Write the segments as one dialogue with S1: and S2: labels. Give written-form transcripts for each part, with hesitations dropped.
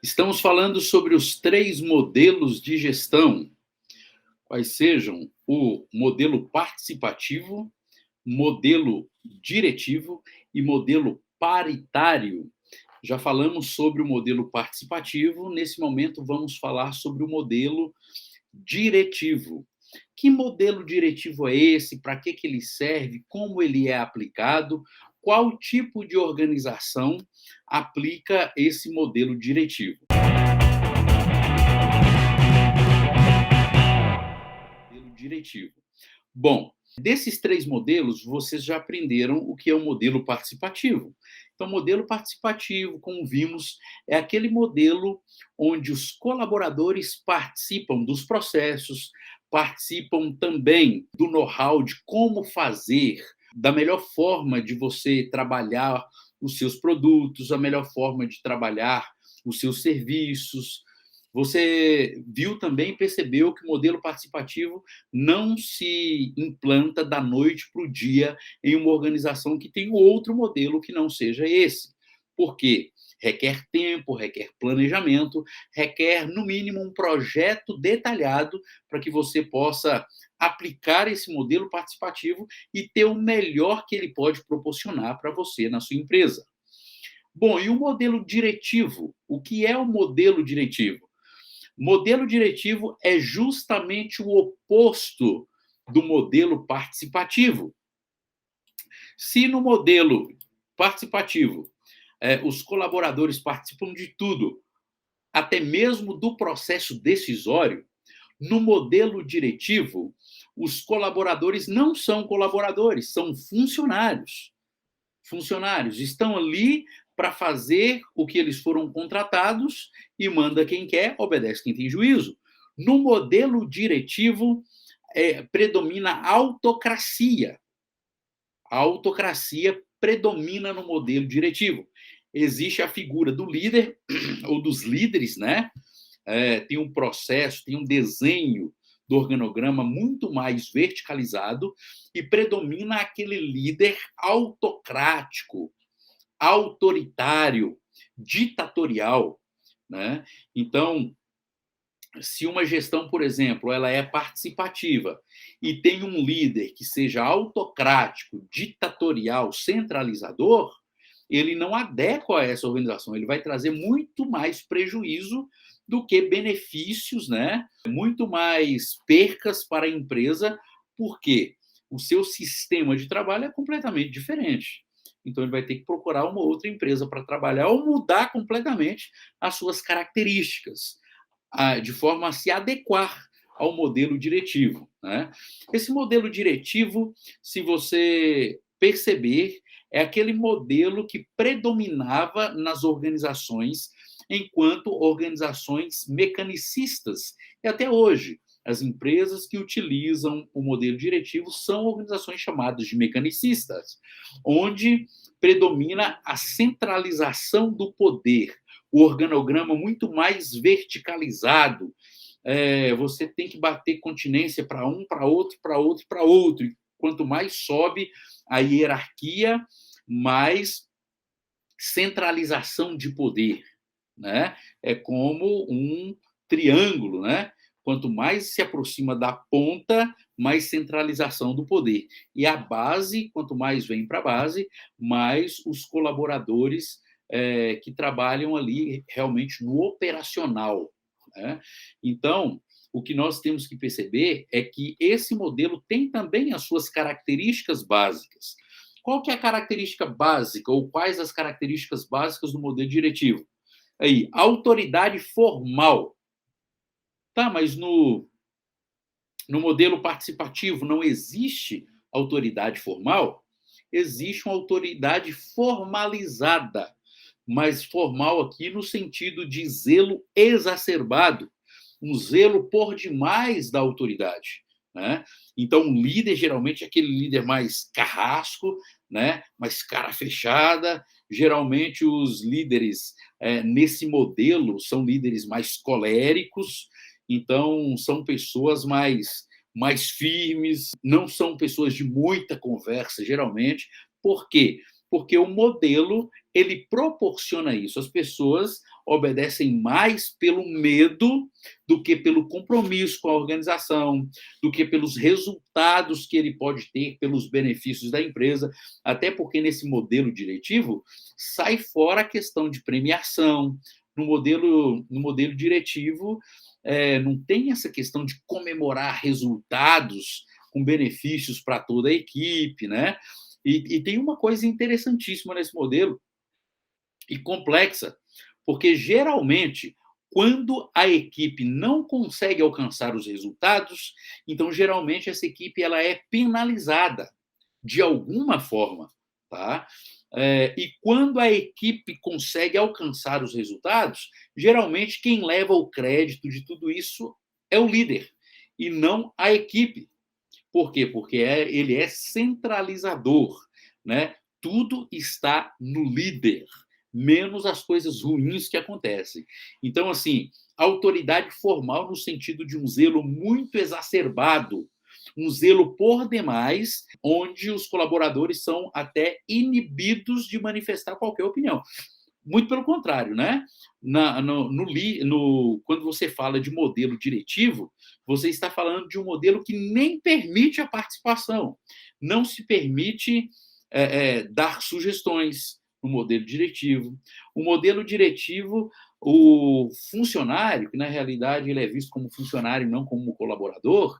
S1: Estamos falando sobre os 3 modelos de gestão, quais sejam o modelo participativo, modelo diretivo e modelo paritário. Já falamos sobre o modelo participativo, nesse momento vamos falar sobre o modelo diretivo. Que modelo diretivo é esse? Para que ele serve? Como ele é aplicado? Qual tipo de organização aplica esse modelo diretivo? Modelo diretivo. Bom, desses 3 modelos, vocês já aprenderam o que é o modelo participativo. Então, modelo participativo, como vimos, é aquele modelo onde os colaboradores participam dos processos, participam também do know-how de como fazer, da melhor forma de você trabalhar os seus produtos, a melhor forma de trabalhar os seus serviços. Você viu também, percebeu que o modelo participativo não se implanta da noite para o dia em uma organização que tem outro modelo que não seja esse. Por quê? Requer tempo, requer planejamento, requer, no mínimo, um projeto detalhado para que você possa aplicar esse modelo participativo e ter o melhor que ele pode proporcionar para você na sua empresa. Bom, e o modelo diretivo? O que é o modelo diretivo? Modelo diretivo é justamente o oposto do modelo participativo. Se no modelo participativo os colaboradores participam de tudo, até mesmo do processo decisório, no modelo diretivo, os colaboradores não são colaboradores, são funcionários. Funcionários estão ali para fazer o que eles foram contratados e manda quem quer, obedece quem tem juízo. No modelo diretivo, predomina a autocracia. A autocracia predomina no modelo diretivo. Existe a figura do líder, ou dos líderes, né? Tem um processo, tem um desenho do organograma muito mais verticalizado e predomina aquele líder autocrático, autoritário, ditatorial, né? Então, se uma gestão, por exemplo, ela é participativa e tem um líder que seja autocrático, ditatorial, centralizador, ele não adequa a essa organização, ele vai trazer muito mais prejuízo do que benefícios, né? Muito mais percas para a empresa, porque o seu sistema de trabalho é completamente diferente. Então, ele vai ter que procurar uma outra empresa para trabalhar ou mudar completamente as suas características, de forma a se adequar ao modelo diretivo, né? Esse modelo diretivo, se você perceber, é aquele modelo que predominava nas organizações enquanto organizações mecanicistas. E até hoje, as empresas que utilizam o modelo diretivo são organizações chamadas de mecanicistas, onde predomina a centralização do poder, o organograma muito mais verticalizado. Você tem que bater continência para um, para outro, para outro, para outro. E quanto mais sobe a hierarquia, mais centralização de poder, né? É como um triângulo, né? Quanto mais se aproxima da ponta, mais centralização do poder. E a base, quanto mais vem para a base, mais os colaboradores que trabalham ali realmente no operacional, né? Então, o que nós temos que perceber é que esse modelo tem também as suas características básicas. Qual que é a característica básica, ou quais as características básicas do modelo diretivo? Aí, autoridade formal. Tá, mas no modelo participativo não existe autoridade formal? Existe uma autoridade formalizada, mas formal aqui no sentido de zelo exacerbado, um zelo por demais da autoridade, né? Então, um líder geralmente é aquele líder mais carrasco, né? Mais cara fechada. Geralmente, os líderes nesse modelo são líderes mais coléricos, então são pessoas mais firmes, não são pessoas de muita conversa, geralmente. Por quê? Porque o modelo ele proporciona isso. As pessoas obedecem mais pelo medo do que pelo compromisso com a organização, do que pelos resultados que ele pode ter, pelos benefícios da empresa, até porque nesse modelo diretivo sai fora a questão de premiação. No modelo diretivo, não tem essa questão de comemorar resultados com benefícios para toda a equipe, né? E tem uma coisa interessantíssima nesse modelo e complexa, porque geralmente, quando a equipe não consegue alcançar os resultados, então geralmente essa equipe ela é penalizada de alguma forma, tá? E quando a equipe consegue alcançar os resultados, geralmente quem leva o crédito de tudo isso é o líder e não a equipe. Por quê? Porque ele é centralizador, né? Tudo está no líder, menos as coisas ruins que acontecem. Então, assim, autoridade formal no sentido de um zelo muito exacerbado, um zelo por demais, onde os colaboradores são até inibidos de manifestar qualquer opinião. Muito pelo contrário, né? Quando você fala de modelo diretivo, você está falando de um modelo que nem permite a participação, não se permite dar sugestões no modelo diretivo. O modelo diretivo, o funcionário, que na realidade ele é visto como funcionário, não como colaborador,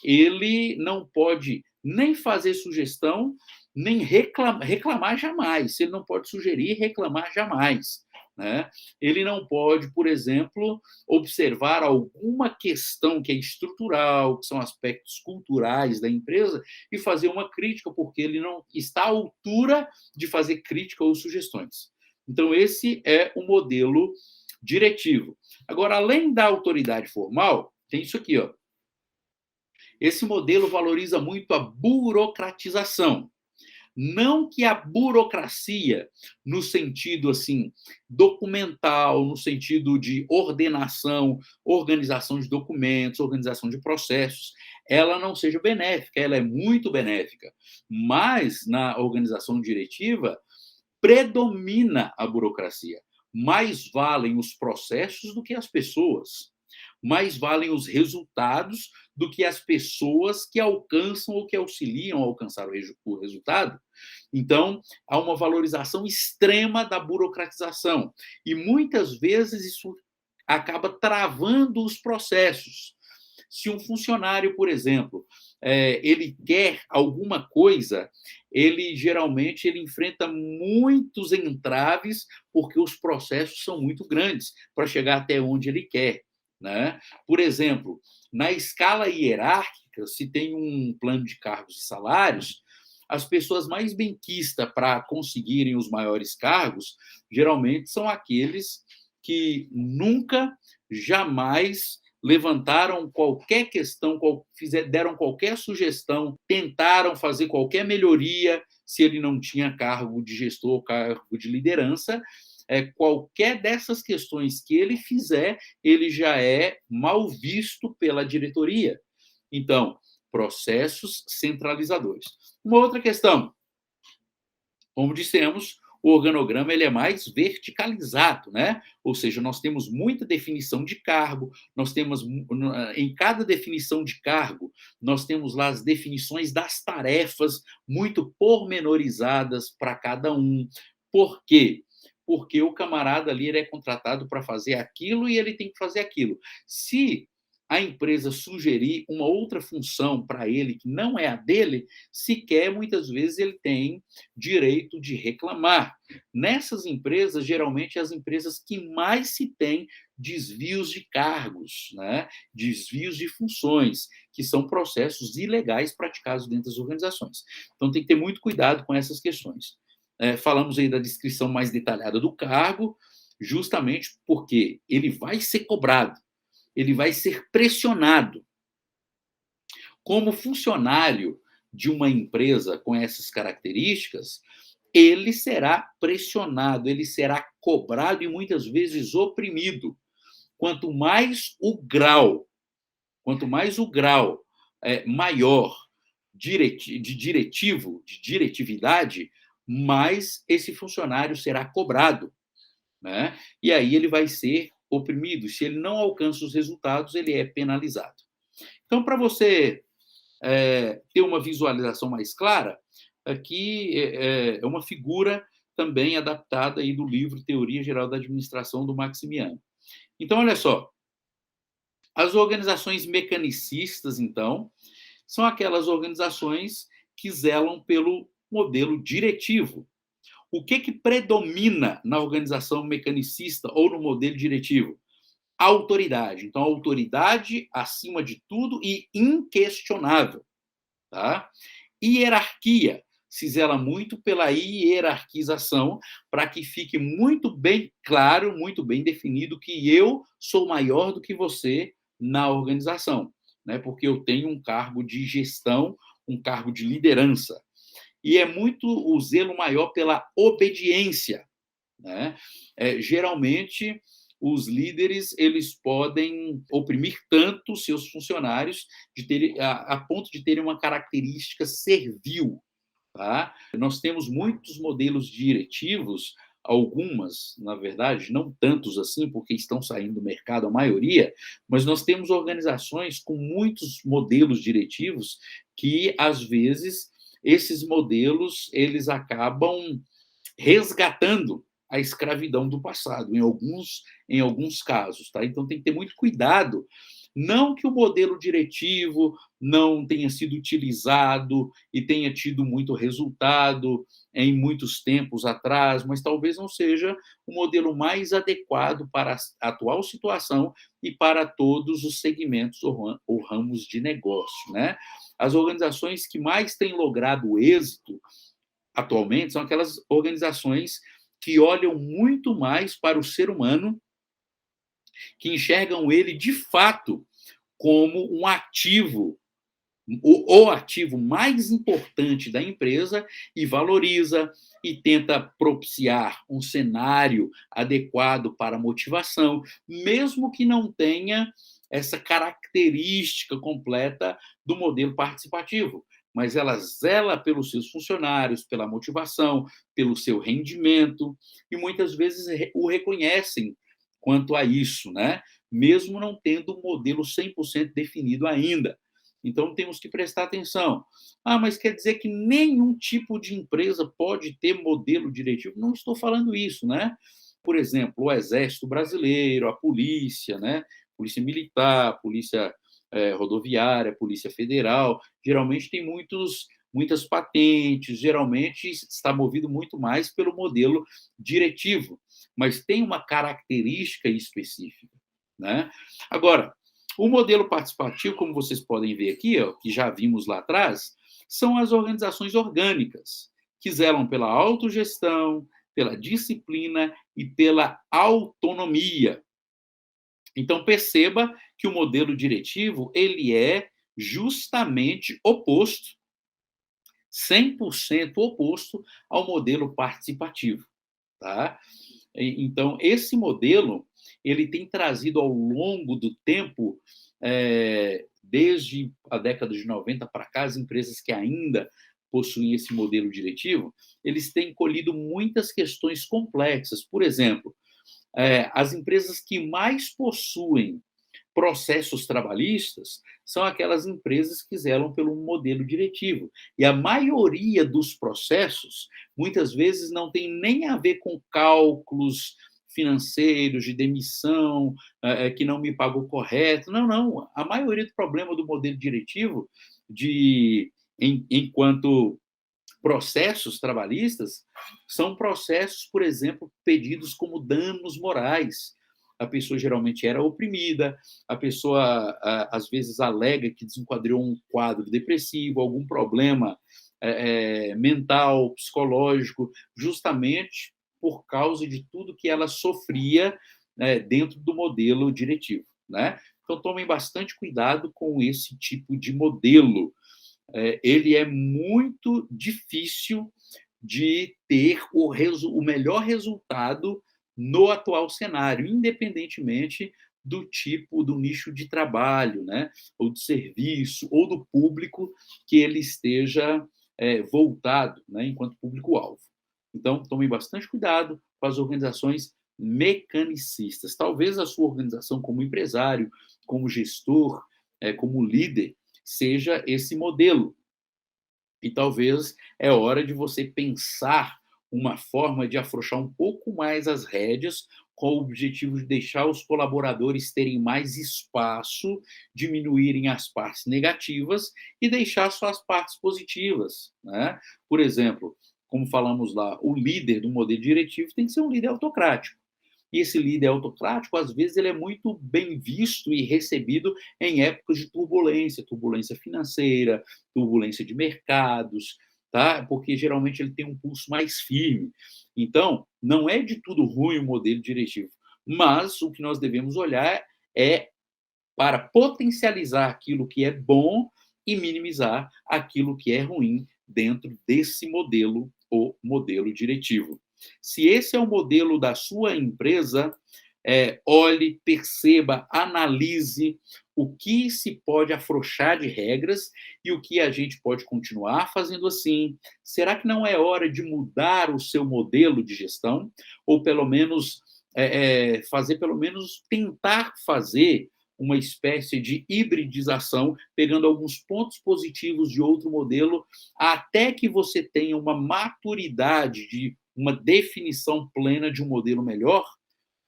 S1: ele não pode nem fazer sugestão, nem reclamar jamais. Ele não pode sugerir, reclamar jamais. Né? Ele não pode, por exemplo, observar alguma questão que é estrutural, que são aspectos culturais da empresa, e fazer uma crítica, porque ele não está à altura de fazer crítica ou sugestões. Então, esse é o modelo diretivo. Agora, além da autoridade formal, tem isso aqui, ó. Esse modelo valoriza muito a burocratização. Não que a burocracia, no sentido assim documental, no sentido de ordenação, organização de documentos, organização de processos, ela não seja benéfica, ela é muito benéfica. Mas na organização diretiva predomina a burocracia. Mais valem os processos do que as pessoas. Mais valem os resultados do que as pessoas que alcançam ou que auxiliam a alcançar o resultado. Então, há uma valorização extrema da burocratização. E muitas vezes isso acaba travando os processos. Se um funcionário, por exemplo, ele quer alguma coisa, ele geralmente enfrenta muitos entraves porque os processos são muito grandes para chegar até onde ele quer. Né? Por exemplo, na escala hierárquica, se tem um plano de cargos e salários, as pessoas mais benquistas para conseguirem os maiores cargos, geralmente são aqueles que nunca, jamais levantaram qualquer questão, deram qualquer sugestão, tentaram fazer qualquer melhoria, se ele não tinha cargo de gestor ou cargo de liderança, qualquer dessas questões que ele fizer, ele já é mal visto pela diretoria. Então, processos centralizadores. Uma outra questão, como dissemos, o organograma ele é mais verticalizado, né? Ou seja, nós temos muita definição de cargo, nós temos, em cada definição de cargo, nós temos lá as definições das tarefas muito pormenorizadas para cada um. Por quê? Porque o camarada ali ele é contratado para fazer aquilo e ele tem que fazer aquilo. Se a empresa sugerir uma outra função para ele que não é a dele, sequer muitas vezes ele tem direito de reclamar. Nessas empresas, geralmente, as empresas que mais se tem desvios de cargos, né? Desvios de funções, que são processos ilegais praticados dentro das organizações. Então, tem que ter muito cuidado com essas questões. Falamos aí da descrição mais detalhada do cargo, justamente porque ele vai ser cobrado, ele vai ser pressionado. Como funcionário de uma empresa com essas características, ele será pressionado, ele será cobrado e muitas vezes oprimido. Quanto mais o grau maior de diretividade, mais esse funcionário será cobrado, né? E aí ele vai ser oprimido. Se ele não alcança os resultados, ele é penalizado. Então, para você ter uma visualização mais clara, aqui é uma figura também adaptada aí do livro Teoria Geral da Administração, do Maximiano. Então, olha só, as organizações mecanicistas, então, são aquelas organizações que zelam pelo modelo diretivo. O que predomina na organização mecanicista ou no modelo diretivo? A autoridade. Então, a autoridade acima de tudo e inquestionável. Tá? Hierarquia. Se zela muito pela hierarquização, para que fique muito bem claro, muito bem definido que eu sou maior do que você na organização, né? Porque eu tenho um cargo de gestão, um cargo de liderança. E é muito o zelo maior pela obediência, né? Geralmente, os líderes eles podem oprimir tanto seus funcionários a ponto de terem uma característica servil. Tá? Nós temos muitos modelos diretivos, algumas, na verdade, não tantos assim, porque estão saindo do mercado a maioria, mas nós temos organizações com muitos modelos diretivos que, às vezes, esses modelos eles acabam resgatando a escravidão do passado, em alguns casos. Tá? Então, tem que ter muito cuidado. Não que o modelo diretivo não tenha sido utilizado e tenha tido muito resultado em muitos tempos atrás, mas talvez não seja o modelo mais adequado para a atual situação e para todos os segmentos ou ramos de negócio. Né? As organizações que mais têm logrado êxito atualmente são aquelas organizações que olham muito mais para o ser humano, que enxergam ele de fato como um ativo, o ativo mais importante da empresa, e valoriza e tenta propiciar um cenário adequado para a motivação, mesmo que não tenha essa característica completa do modelo participativo. Mas ela zela pelos seus funcionários, pela motivação, pelo seu rendimento, e muitas vezes o reconhecem quanto a isso, né? Mesmo não tendo um modelo 100% definido ainda. Então, temos que prestar atenção. Ah, mas quer dizer que nenhum tipo de empresa pode ter modelo diretivo? Não estou falando isso, né? Por exemplo, o Exército Brasileiro, a polícia, né? Polícia Militar, Polícia Rodoviária, Polícia Federal, geralmente tem muitas patentes, geralmente está movido muito mais pelo modelo diretivo, mas tem uma característica específica, né? Agora, o modelo participativo, como vocês podem ver aqui, ó, que já vimos lá atrás, são as organizações orgânicas, que zelam pela autogestão, pela disciplina e pela autonomia. Então, perceba que o modelo diretivo ele é justamente oposto, 100% oposto ao modelo participativo. Tá? Então, esse modelo ele tem trazido ao longo do tempo, desde a década de 90 para cá, as empresas que ainda possuem esse modelo diretivo, eles têm colhido muitas questões complexas. Por exemplo, as empresas que mais possuem processos trabalhistas são aquelas empresas que zelam pelo modelo diretivo. E a maioria dos processos, muitas vezes, não tem nem a ver com cálculos financeiros, de demissão, que não me pagou correto. Não, não. A maioria do problema do modelo diretivo, enquanto processos trabalhistas, são processos, por exemplo, pedidos como danos morais. A pessoa geralmente era oprimida, a pessoa às vezes alega que desenquadrou um quadro depressivo, algum problema mental, psicológico, justamente por causa de tudo que ela sofria dentro do modelo diretivo. Né? Então, tomem bastante cuidado com esse tipo de modelo. Ele é muito difícil de ter o melhor resultado no atual cenário, independentemente do tipo, do nicho de trabalho, né? Ou de serviço, ou do público que ele esteja voltado, né? Enquanto público-alvo. Então, tome bastante cuidado com as organizações mecanicistas. Talvez a sua organização, como empresário, como gestor, como líder, seja esse modelo. E talvez é hora de você pensar uma forma de afrouxar um pouco mais as rédeas, com o objetivo de deixar os colaboradores terem mais espaço, diminuírem as partes negativas e deixar só as partes positivas, né? Por exemplo, como falamos lá, o líder do modelo diretivo tem que ser um líder autocrático. E esse líder autocrático, às vezes, ele é muito bem visto e recebido em épocas de turbulência, turbulência financeira, turbulência de mercados, tá? Porque geralmente ele tem um pulso mais firme. Então, não é de tudo ruim o modelo diretivo, mas o que nós devemos olhar é para potencializar aquilo que é bom e minimizar aquilo que é ruim dentro desse modelo, o modelo diretivo. Se esse é o modelo da sua empresa, olhe, perceba, analise o que se pode afrouxar de regras e o que a gente pode continuar fazendo assim. Será que não é hora de mudar o seu modelo de gestão? Ou pelo menos fazer, pelo menos tentar fazer uma espécie de hibridização, pegando alguns pontos positivos de outro modelo, até que você tenha uma maturidade de uma definição plena de um modelo melhor?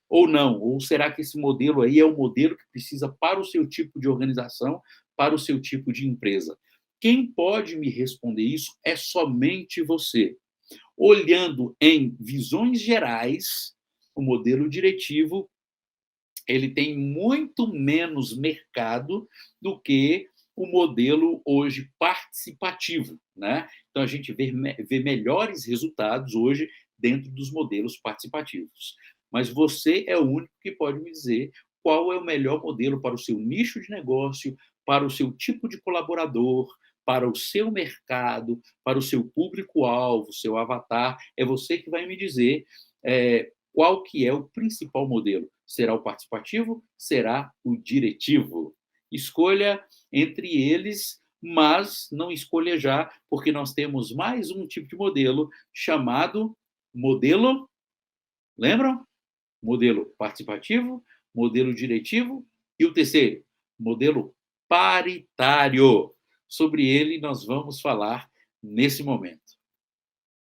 S1: Ou não? Ou será que esse modelo aí é o modelo que precisa para o seu tipo de organização, para o seu tipo de empresa? Quem pode me responder isso é somente você. Olhando em visões gerais, o modelo diretivo ele tem muito menos mercado do que o modelo hoje participativo, né? Então a gente vê melhores resultados hoje dentro dos modelos participativos. Mas você é o único que pode me dizer qual é o melhor modelo para o seu nicho de negócio, para o seu tipo de colaborador, para o seu mercado, para o seu público-alvo, seu avatar. É você que vai me dizer qual que é o principal modelo. Será o participativo? Será o diretivo? Escolha entre eles, mas não escolha já, porque nós temos mais um tipo de modelo chamado modelo, lembram? Modelo participativo, modelo diretivo e o terceiro, modelo paritário. Sobre ele nós vamos falar nesse momento.